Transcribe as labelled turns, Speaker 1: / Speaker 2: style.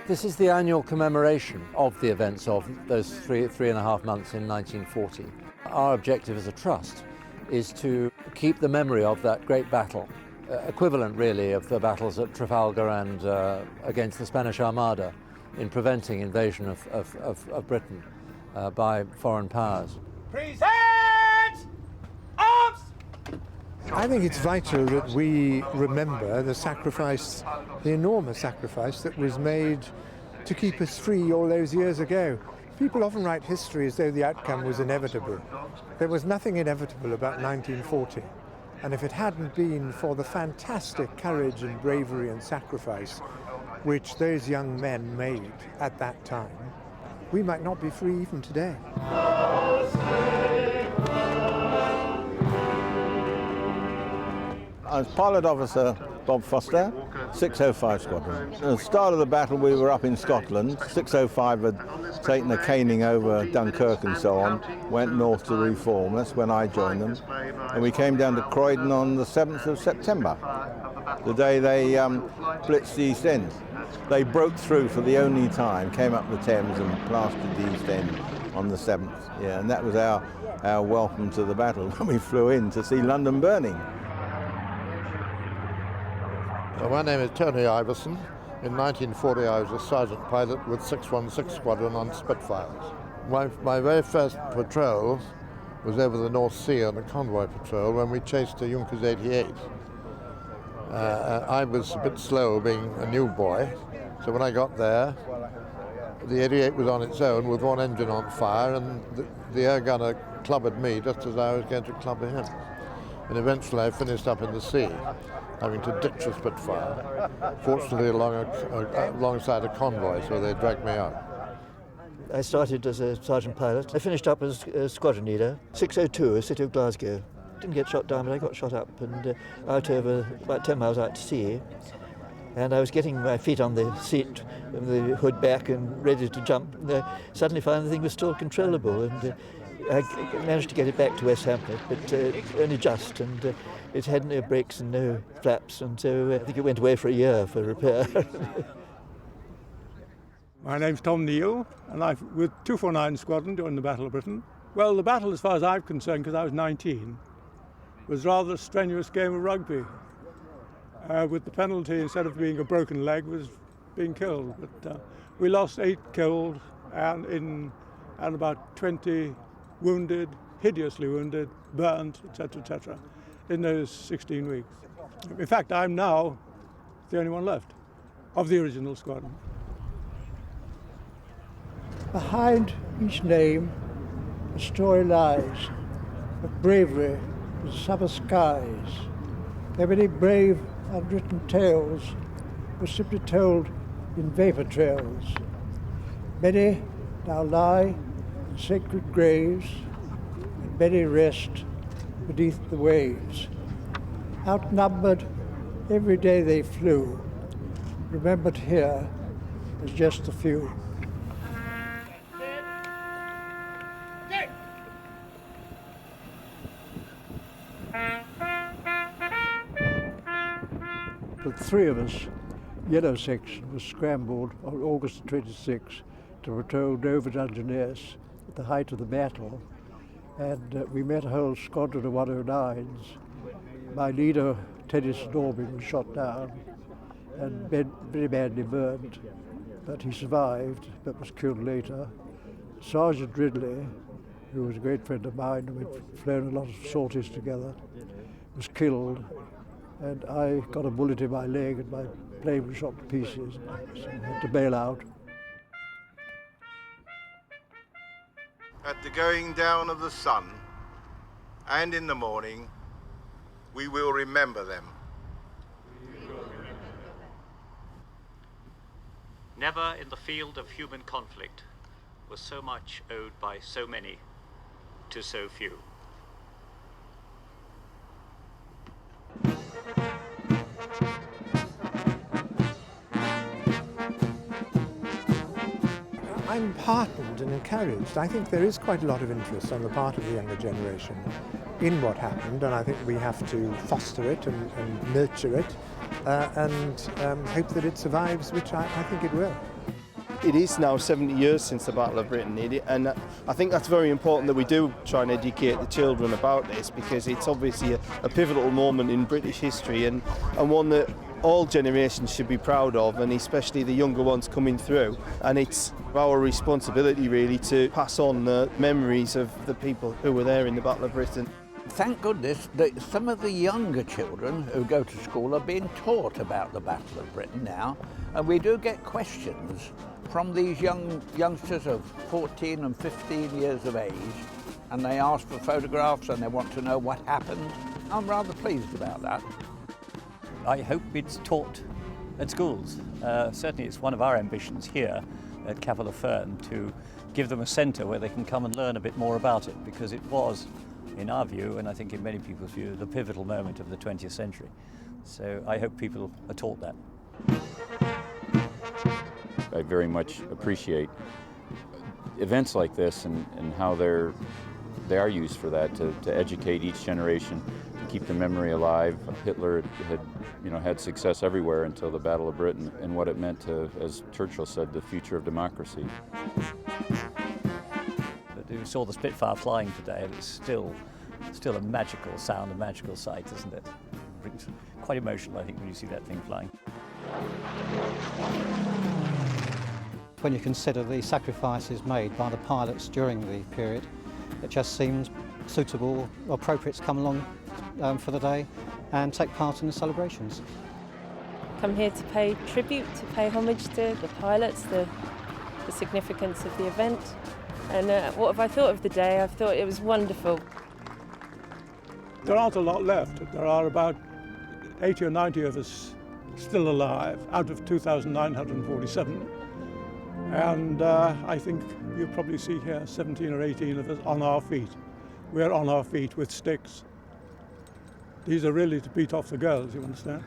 Speaker 1: This is the annual commemoration of the events of those three and a half months in 1940. Our objective as a trust is to keep the memory of that great battle, equivalent really of the battles at Trafalgar and against the Spanish Armada in preventing invasion of Britain by foreign powers.
Speaker 2: Present arms!
Speaker 3: I think it's vital that we remember the sacrifice, the enormous sacrifice that was made to keep us free all those years ago. People often write history as though the outcome was inevitable. There was nothing inevitable about 1940. And if it hadn't been for the fantastic courage and bravery and sacrifice which those young men made at that time, we might not be free even today.
Speaker 4: I was Pilot Officer Bob Foster, 605 Squadron. At the start of the battle we were up in Scotland. 605 had taken a caning over Dunkirk and so on, went north to reform. That's when I joined them. And we came down to Croydon on the 7th of September, the day they blitzed the East End. They broke through for the only time, came up the Thames and plastered the East End on the 7th. Yeah, and that was our welcome to the battle when we flew in to see London burning.
Speaker 5: My name is Tony Iveson. In 1940 I was a sergeant pilot with 616 Squadron on Spitfires. My very first patrol was over the North Sea on a convoy patrol when we chased a Junkers 88. I was a bit slow being a new boy, so when I got there the 88 was on its own with one engine on fire, and the air gunner clubbered me just as I was going to clubber him. And eventually I finished up in the sea, having to ditch a Spitfire, fortunately alongside a convoy, so they dragged me out.
Speaker 6: I started as a sergeant pilot. I finished up as a squadron leader, 602, a city of Glasgow. Didn't get shot down, but I got shot up and out over about 10 miles out to sea. And I was getting my feet on the seat, the hood back and ready to jump. And suddenly found the thing was still controllable, and I managed to get it back to West Hampton, but only just, and it had no brakes and no flaps, and so I think it went away for a year for repair.
Speaker 7: My name's Tom Neal, and I'm with 249 Squadron during the Battle of Britain. Well, the battle, as far as I'm concerned, because I was 19, was rather a strenuous game of rugby, with the penalty, instead of being a broken leg, was being killed. But we lost 8 killed and about 20 wounded, hideously wounded, burnt, etc., in those 16 weeks. In fact, I'm now the only one left of the original squadron.
Speaker 8: Behind each name, a story lies of bravery in summer skies. Their many brave, unwritten tales were simply told in vapor trails. Many now lie in sacred graves, and many rest beneath the waves. Outnumbered, every day they flew, remembered here as just a few. The 3 of us, Yellow Section, was scrambled on August 26 to patrol Dover Dungeness at the height of the battle, and we met a whole squadron of 109s. My leader, Teddy Storming, was shot down and very badly burned, but he survived, but was killed later. Sergeant Ridley, who was a great friend of mine, and we'd flown a lot of sorties together, was killed, and I got a bullet in my leg and my plane was shot to pieces, so I had to bail out.
Speaker 4: At the going down of the sun and in the morning, we will remember them.
Speaker 9: Never in the field of human conflict was so much owed by so many to so few.
Speaker 3: I'm heartened and encouraged. I think there is quite a lot of interest on the part of the younger generation in what happened, and I think we have to foster it and nurture it and hope that it survives, which I think it will.
Speaker 2: It is now 70 years since the Battle of Britain, and I think that's very important that we do try and educate the children about this, because it's obviously a pivotal moment in British history, and one that all generations should be proud of, and especially the younger ones coming through. And it's our responsibility really to pass on the memories of the people who were there in the Battle of Britain.
Speaker 10: Thank goodness that some of the younger children who go to school are being taught about the Battle of Britain now, and we do get questions from these youngsters of 14 and 15 years of age, and they ask for photographs and they want to know what happened. I'm rather pleased about that.
Speaker 11: I hope it's taught at schools. Certainly it's one of our ambitions here at Capel-le-Ferne to give them a centre where they can come and learn a bit more about it, because it was, in our view, and I think in many people's view, the pivotal moment of the 20th century. So I hope people are taught that.
Speaker 12: I very much appreciate events like this and how they are used for that, to educate each generation, to keep the memory alive. Hitler had success everywhere until the Battle of Britain, and what it meant to, as Churchill said, the future of democracy.
Speaker 11: We saw the Spitfire flying today, and it's still a magical sound, a magical sight, isn't it? It's quite emotional, I think, when you see that thing flying.
Speaker 13: When you consider the sacrifices made by the pilots during the period, it just seems suitable or appropriate to come along for the day and take part in the celebrations.
Speaker 14: Come here to pay tribute, to pay homage to the pilots, the significance of the event. And what have I thought of the day? I've thought it was wonderful.
Speaker 7: There aren't a lot left. There are about 80 or 90 of us still alive out of 2,947. And I think you'll probably see here 17 or 18 of us on our feet. We're on our feet with sticks. These are really to beat off the girls, you understand?